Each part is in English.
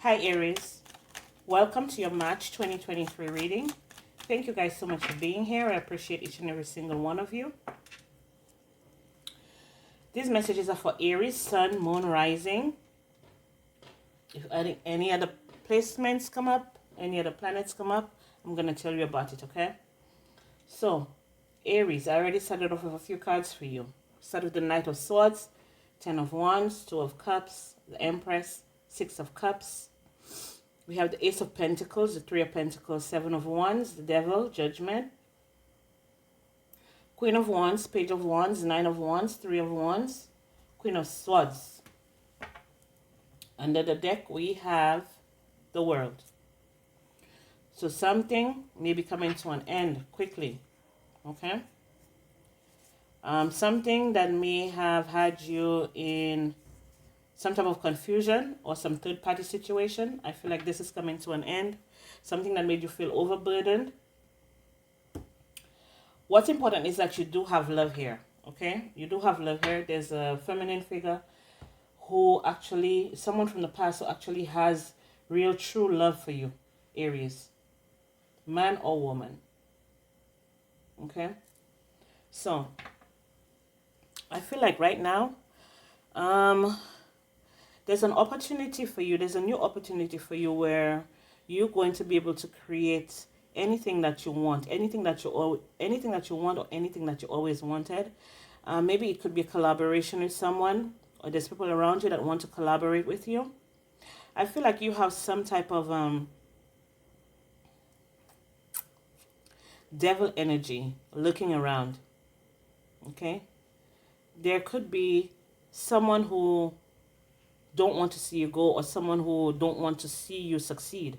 Hi Aries, welcome to your March 2023 reading. Thank you guys so much for being here. I appreciate each and every single one of you. These messages are for Aries, Sun, Moon, Rising. If any other placements come up, any other planets come up, I'm going to tell you about it, okay? So, Aries, I already started off with a few cards for you. Start with the Knight of Swords, 10 of Wands, 2 of Cups, the Empress, 6 of Cups. We have the Ace of Pentacles, the 3 of Pentacles, 7 of Wands, the Devil, Judgment. Queen of Wands, Page of Wands, 9 of Wands, 3 of Wands, Queen of Swords. Under the deck, we have the World. So something may be coming to an end quickly, okay? Something that may have had you in some type of confusion or some third-party situation. I feel like this is coming to an end. Something that made you feel overburdened. What's important is that you do have love here, okay? You do have love here. There's a feminine figure who actually, someone from the past who actually has real, true love for you, Aries. Man or woman, okay? So, I feel like right now, there's an opportunity for you. There's a new opportunity for you where you're going to be able to create anything that you want, anything that you want, or anything that you always wanted. Maybe it could be a collaboration with someone, or there's people around you that want to collaborate with you. I feel like you have some type of devil energy looking around. Okay, there could be someone who don't want to see you go, or someone who don't want to see you succeed.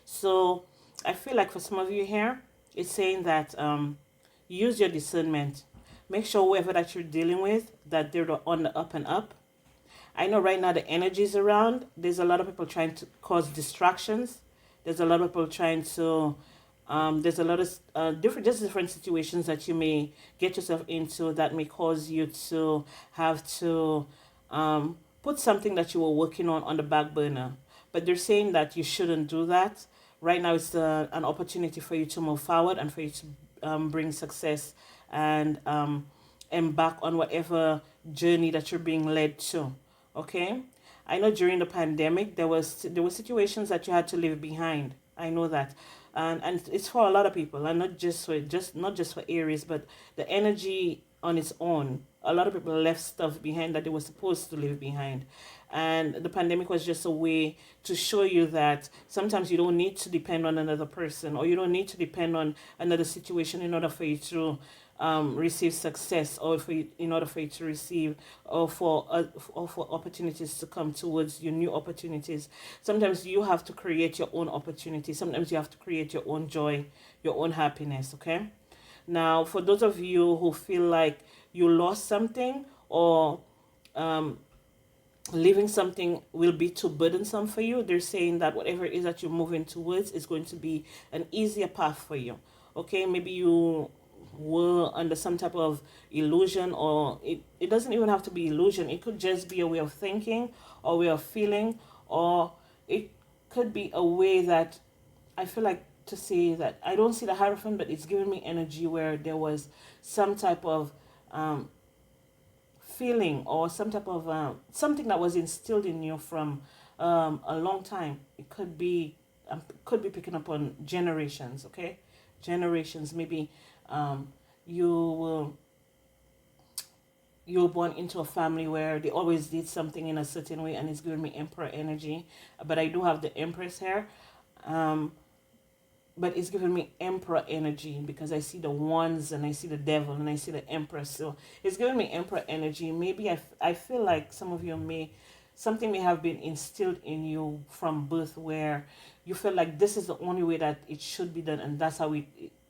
So I feel like for some of you here, it's saying that use your discernment. Make sure whoever that you're dealing with, that they're on the up and up. I know right now the energy is around. There's a lot of people trying to cause distractions. There's a lot of people trying to there's a lot of different situations that you may get yourself into that may cause you to have to put something that you were working on the back burner. But they're saying that you shouldn't do that. Right now it's an opportunity for you to move forward and for you to bring success and embark on whatever journey that you're being led to. Okay? I know during the pandemic there were situations that you had to leave behind. I know that. And it's for a lot of people, and not just for Aries, but the energy on its own. A lot of people left stuff behind that they were supposed to leave behind. And the pandemic was just a way to show you that sometimes you don't need to depend on another person, or you don't need to depend on another situation in order for you to receive success, or in order for you to receive, or for opportunities to come towards you, new opportunities. Sometimes you have to create your own opportunity. Sometimes you have to create your own joy, your own happiness, okay? Now, for those of you who feel like you lost something, or leaving something will be too burdensome for you, they're saying that whatever it is that you're moving towards is going to be an easier path for you, okay? Maybe you were under some type of illusion, or it doesn't even have to be illusion. It could just be a way of thinking or way of feeling, or it could be a way that I feel like to say that I don't see the Hierophant, but it's giving me energy where there was some type of feeling, or some type of something that was instilled in you from a long time. It could be picking up on generations, okay? Generations, maybe you were born into a family where they always did something in a certain way, and it's giving me Emperor energy. But I do have the Empress here, but it's giving me Emperor energy because I see the Wands, and I see the Devil, and I see the Empress. So it's giving me Emperor energy. Maybe I feel like some of you something may have been instilled in you from birth, where you feel like this is the only way that it should be done, and that's how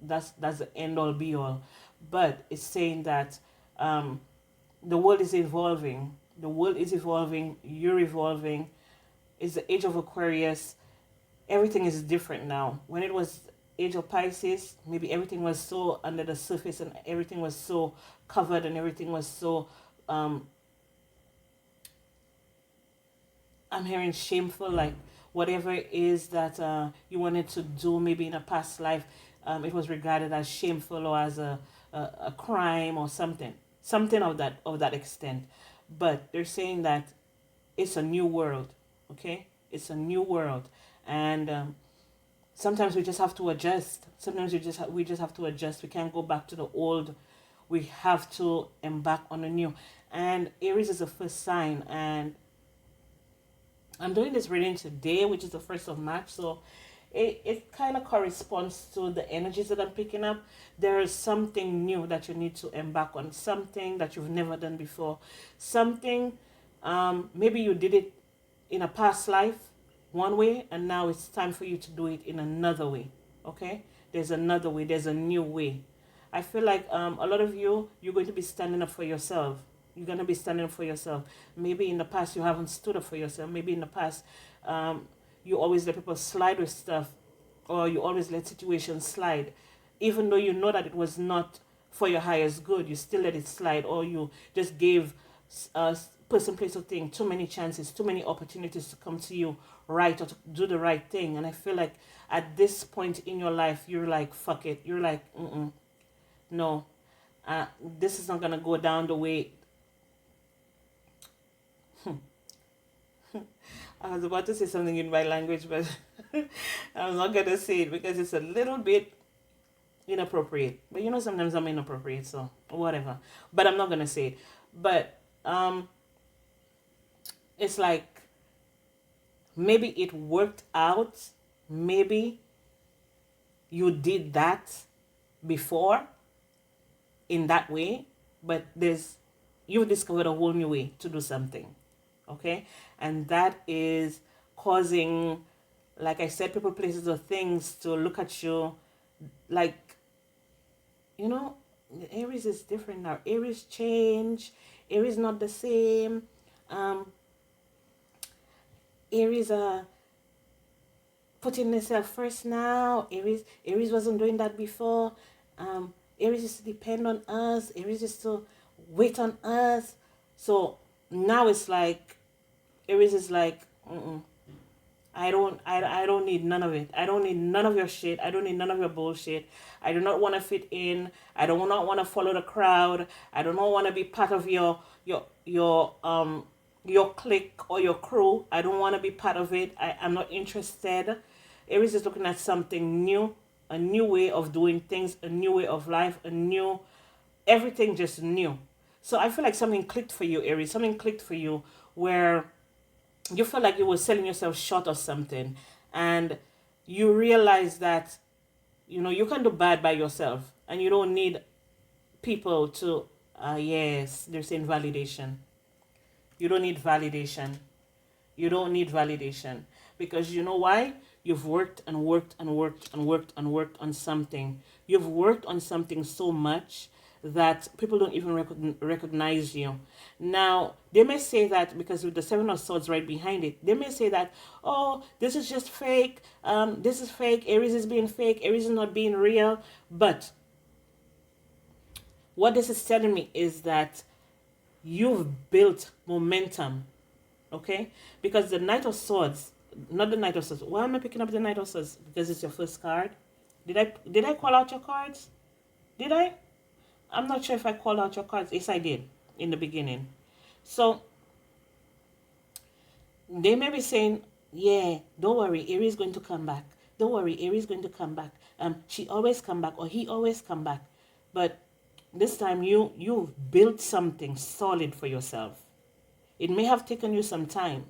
that's the end all be all. But it's saying that the world is evolving. The world is evolving. You're evolving. It's the age of Aquarius. Everything is different now. When it was age of Pisces, maybe everything was so under the surface, and everything was so covered, and everything was so I'm hearing shameful, like whatever it is that you wanted to do, maybe in a past life, it was regarded as shameful or as a crime or something of that extent. But they're saying that it's a new world, okay? It's a new world, and sometimes we just have to adjust. Sometimes we just have to adjust. We can't go back to the old. We have to embark on a new. And Aries is the first sign, and I'm doing this reading today, which is the 1st of March, so it kind of corresponds to the energies that I'm picking up. There is something new that you need to embark on, something that you've never done before, something, maybe you did it in a past life one way, and now it's time for you to do it in another way, okay? There's another way, there's a new way. I feel like a lot of you're going to be standing up for yourself. You're going to be standing up for yourself. Maybe in the past you haven't stood up for yourself. Maybe in the past you always let people slide with stuff, or you always let situations slide. Even though you know that it was not for your highest good, you still let it slide, or you just gave person, place, or thing too many chances, too many opportunities to come to you right or to do the right thing. And I feel like at this point in your life, you're like, fuck it. You're like, no, this is not going to go down the way. I was about to say something in my language, but I'm not going to say it because it's a little bit inappropriate. But sometimes I'm inappropriate, so whatever. But I'm not going to say it. But it's like maybe it worked out. Maybe you did that before in that way, but you've discovered a whole new way to do something. Okay, and that is causing, like I said, people, places, or things to look at you like, Aries is different now. Aries change. Aries not the same. Aries putting themselves first now. Aries wasn't doing that before. Aries used to depend on us. Aries used to wait on us. So now it's like Aries is like, I don't need none of it. I don't need none of your shit. I don't need none of your bullshit. I do not want to fit in. I do not want to follow the crowd. I do not want to be part of your clique or your crew. I don't want to be part of it. I'm not interested. Aries is looking at something new, a new way of doing things, a new way of life, everything just new. So I feel like something clicked for you, Aries. Something clicked for you where you felt like you were selling yourself short or something, and you realize that you can do bad by yourself, and you don't need people to yes, they're saying validation. You don't need validation. You don't need validation, because you know why? You've worked and worked and worked and worked and worked on something. You've worked on something so much that people don't even recognize you. Now, they may say that, because with the Seven of Swords right behind it, they may say that, oh, this is just fake. This is fake. Aries is being fake. Aries is not being real. But what this is telling me is that you've built momentum, okay? Because the Knight of Swords, not the Knight of Swords. Why am I picking up the Knight of Swords? Because it's your first card. Did I call out your cards? Did I? I'm not sure if I called out your cards. Yes, I did in the beginning. So they may be saying, yeah, don't worry, Aries is going to come back. Don't worry, Aries is going to come back. She always come back, or he always come back. But this time you've built something solid for yourself. It may have taken you some time.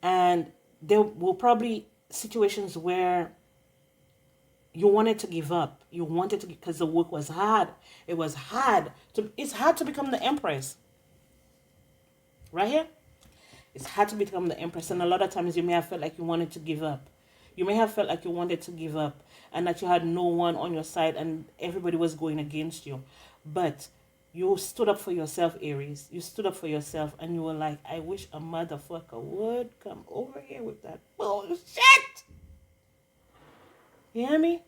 And there will probably situations where you wanted to give up. You wanted to, because the work was hard. It's hard to become the Empress. Right here? It's hard to become the Empress. And a lot of times you may have felt like you wanted to give up. You may have felt like you wanted to give up, and that you had no one on your side and everybody was going against you. But you stood up for yourself, Aries. You stood up for yourself, and you were like, I wish a motherfucker would come over here with that bullshit. You hear me?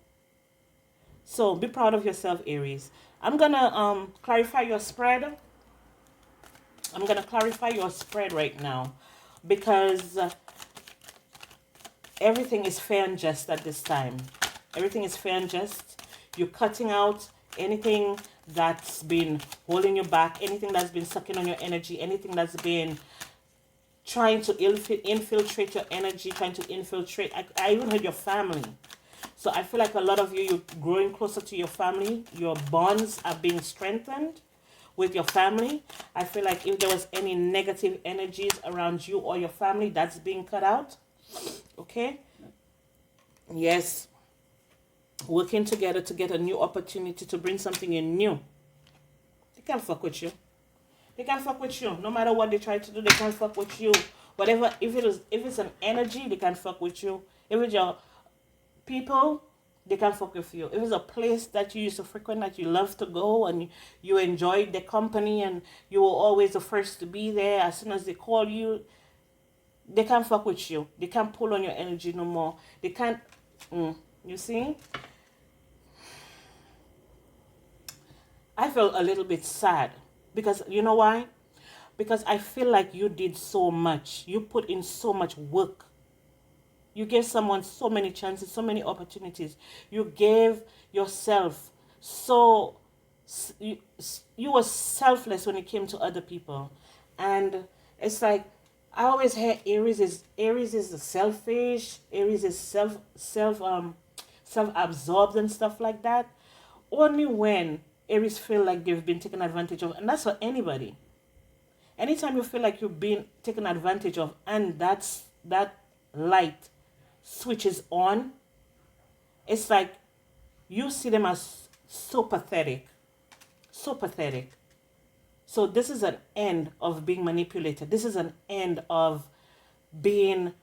So be proud of yourself, Aries. I'm going to clarify your spread. I'm going to clarify your spread right now, because everything is fair and just at this time. Everything is fair and just. You're cutting out anything that's been holding you back, anything that's been sucking on your energy, anything that's been trying to infiltrate your energy, trying to infiltrate. I even heard your family. So I feel like a lot of you, you're growing closer to your family. Your bonds are being strengthened with your family. I feel like if there was any negative energies around you or your family, that's being cut out. Okay? Yes. Working together to get a new opportunity to bring something in new. They can't fuck with you. They can't fuck with you. No matter what they try to do, they can't fuck with you. Whatever, if it's an energy, they can't fuck with you. If it's your people, they can't fuck with you. If it's a place that you used to frequent, that you love to go and you enjoyed the company and you were always the first to be there, as soon as they call you, they can't fuck with you. They can't pull on your energy no more. They can't, you see? I felt a little bit sad because you know why? Because I feel like you did so much. You put in so much work. You gave someone so many chances, so many opportunities. You gave yourself so you were selfless when it came to other people. And it's like I always hear Aries is the selfish, Aries is self-absorbed and stuff like that. Only when Aries feel like they've been taken advantage of, and that's for anybody. Anytime you feel like you're being taken advantage of and that light switches on, it's like you see them as so pathetic. So pathetic. So this is an end of being manipulated. This is an end of being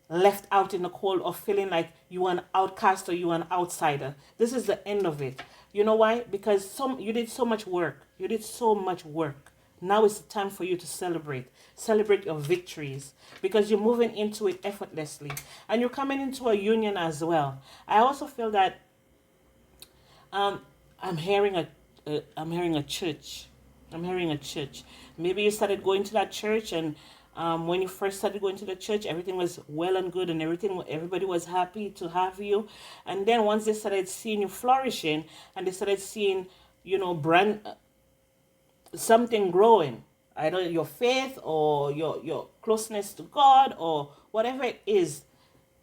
left out in the cold or feeling like you are an outcast or you are an outsider. This is the end of it. You know why? Because you did so much work. You did so much work. Now it's the time for you to celebrate. Celebrate your victories because you're moving into it effortlessly. And you're coming into a union as well. I also feel that I'm hearing a church. I'm hearing a church. Maybe you started going to that church and when you first started going to the church, everything was well and good and everybody was happy to have you. And then once they started seeing you flourishing and they started seeing, something growing, either your faith or your closeness to God or whatever it is,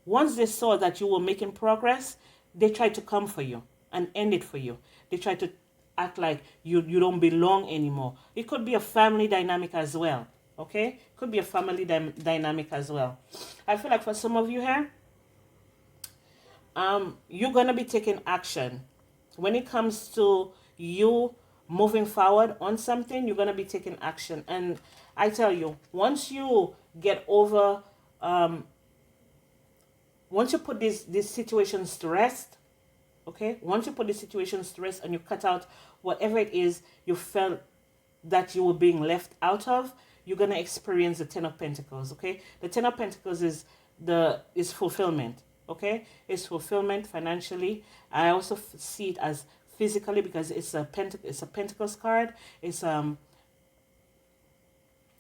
once they saw that you were making progress, they tried to come for you and end it for you. They tried to act like you don't belong anymore. It could be a family dynamic as well. Okay? Could be a family dynamic as well. I feel like for some of you here, you're going to be taking action. When it comes to you moving forward on something, you're going to be taking action. And I tell you, once you get over, once you put these situations to rest, okay? Once you put these situations to rest and you cut out whatever it is you felt that you were being left out of, you're going to experience the Ten of Pentacles, okay? The Ten of Pentacles is fulfillment, okay? It's fulfillment financially. I also see it as physically because it's a Pentacles card. It's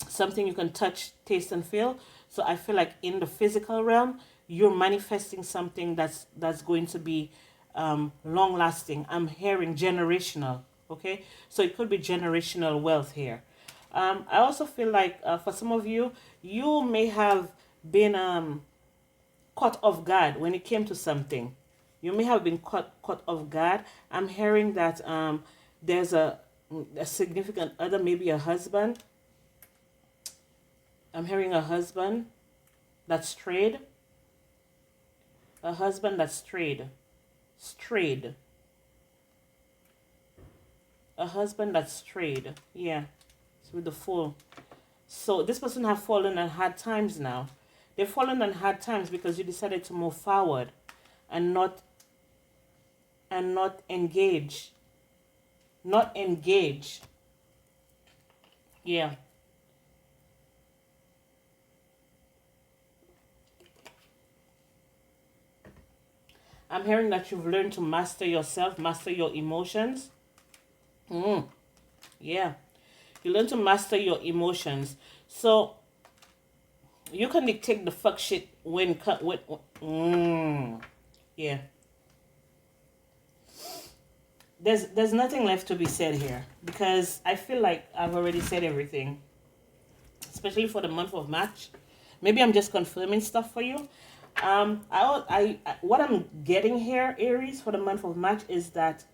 something you can touch, taste, and feel. So I feel like in the physical realm, you're manifesting something that's going to be long lasting. I'm hearing generational, okay? So it could be generational wealth here. I also feel like for some of you, you may have been caught off guard when it came to something. You may have been caught off guard. I'm hearing that there's a significant other, maybe a husband. I'm hearing a husband that's strayed. A husband that's strayed. Strayed. A husband that's strayed. Yeah. It's with the Fool. So this person have fallen on hard times now. They've fallen on hard times because you decided to move forward and not engage. Not engage. Yeah. I'm hearing that you've learned to master yourself, master your emotions. Yeah. You learn to master your emotions. So You can dictate the fuck shit yeah. There's nothing left to be said here because I feel like I've already said everything, especially for the month of March. Maybe I'm just confirming stuff for you. What I'm getting here, Aries, for the month of March is that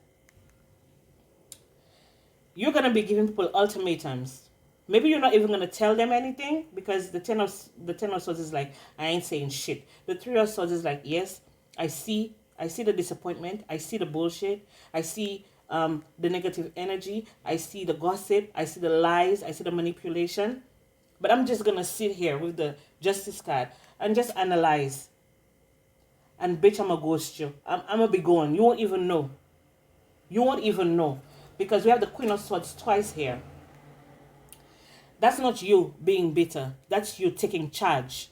you're gonna be giving people ultimatums. Maybe you're not even gonna tell them anything because the ten of swords is like, I ain't saying shit. The three of swords is like, yes, I see the disappointment, I see the bullshit, I see the negative energy, I see the gossip, I see the lies, I see the manipulation. But I'm just gonna sit here with the justice card and just analyze. And bitch, I'm gonna ghost you. I'm gonna be gone. You won't even know. You won't even know because we have the Queen of Swords twice here. That's not you being bitter. That's you taking charge.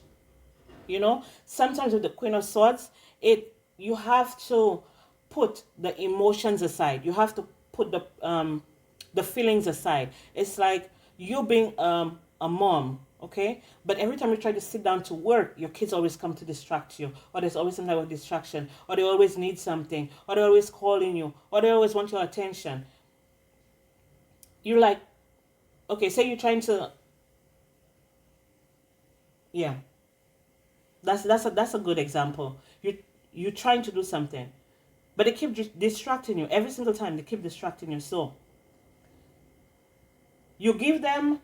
You know, sometimes with the Queen of Swords, you have to put the emotions aside. You have to put the feelings aside. It's like you being a mom, okay? But every time you try to sit down to work, your kids always come to distract you, or there's always some type of distraction, or they always need something, or they're always calling you, or they always want your attention. You're like, okay, say you're trying to, yeah, that's a good example. You're trying to do something, but they keep distracting you every single time. They keep distracting you. So you give them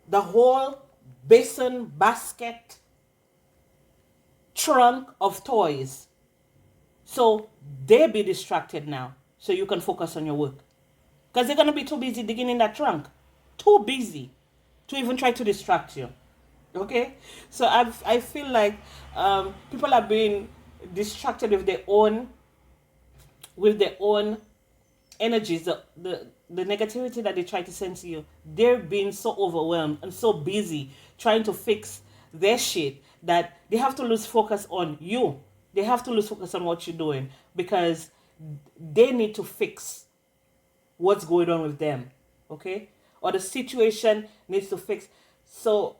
the whole basin, basket, trunk of toys, so they be distracted now, so you can focus on your work. Because they're gonna be too busy digging in that trunk, too busy to even try to distract you. Okay, so I feel like people are being distracted with their own energies, the negativity that they try to send to you. They're being so overwhelmed and so busy trying to fix their shit that they have to lose focus on you. They have to lose focus on what you're doing because they need to fix what's going on with them, okay? Or the situation needs to fix. So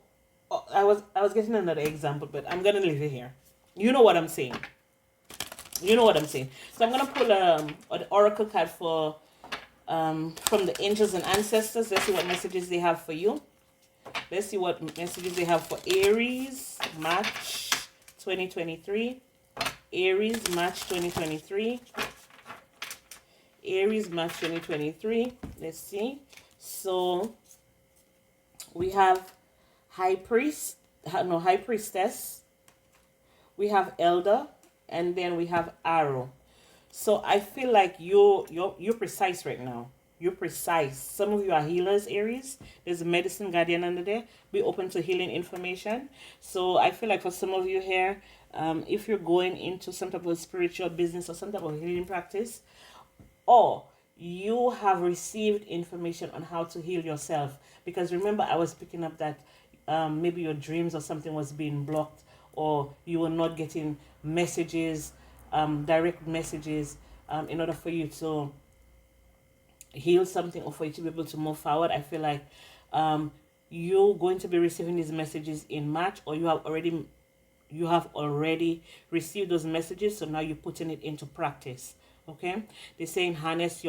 I was getting another example, but I'm gonna leave it here. You know what I'm saying. You know what I'm saying. So I'm gonna pull an oracle card for from the angels and ancestors. Let's see what messages they have for you. Let's see what messages they have for Aries, March 2023. Aries, March 2023. Aries, March 2023. Let's see. So we have High Priestess. We have Elder, and then we have Arrow. So I feel like you're precise right now. You're precise. Some of you are healers, Aries. There's a medicine guardian under there. Be open to healing information. So I feel like for some of you here, if you're going into some type of spiritual business or some type of healing practice, or you have received information on how to heal yourself. Because remember, I was picking up that maybe your dreams or something was being blocked, or you were not getting messages, direct messages, in order for you to heal something or for you to be able to move forward. I feel like you're going to be receiving these messages in March, or you have already received those messages, so now you're putting it into practice. Okay, they're saying harness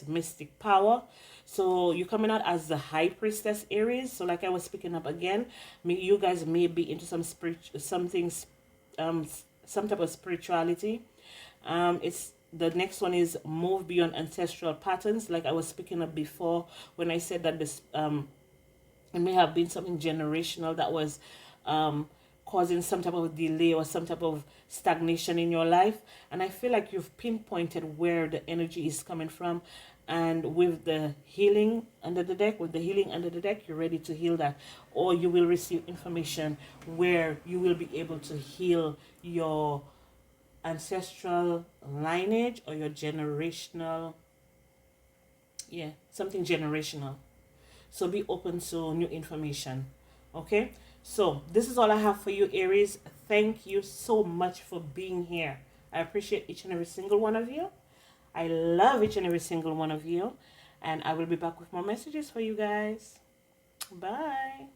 mystic power. So you're coming out as the High Priestess, Aries. So like I was speaking up again, you guys may be into some some type of spirituality. It's the next one is move beyond ancestral patterns. Like I was speaking up before when I said that this it may have been something generational that was causing some type of delay or some type of stagnation in your life. And I feel like you've pinpointed where the energy is coming from. And with the healing under the deck, you're ready to heal that. Or you will receive information where you will be able to heal your ancestral lineage or your generational, something generational. So be open to new information. Okay, so this is all I have for you, Aries. Thank you so much for being here. I appreciate each and every single one of you. I love each and every single one of you. And I will be back with more messages for you guys. Bye.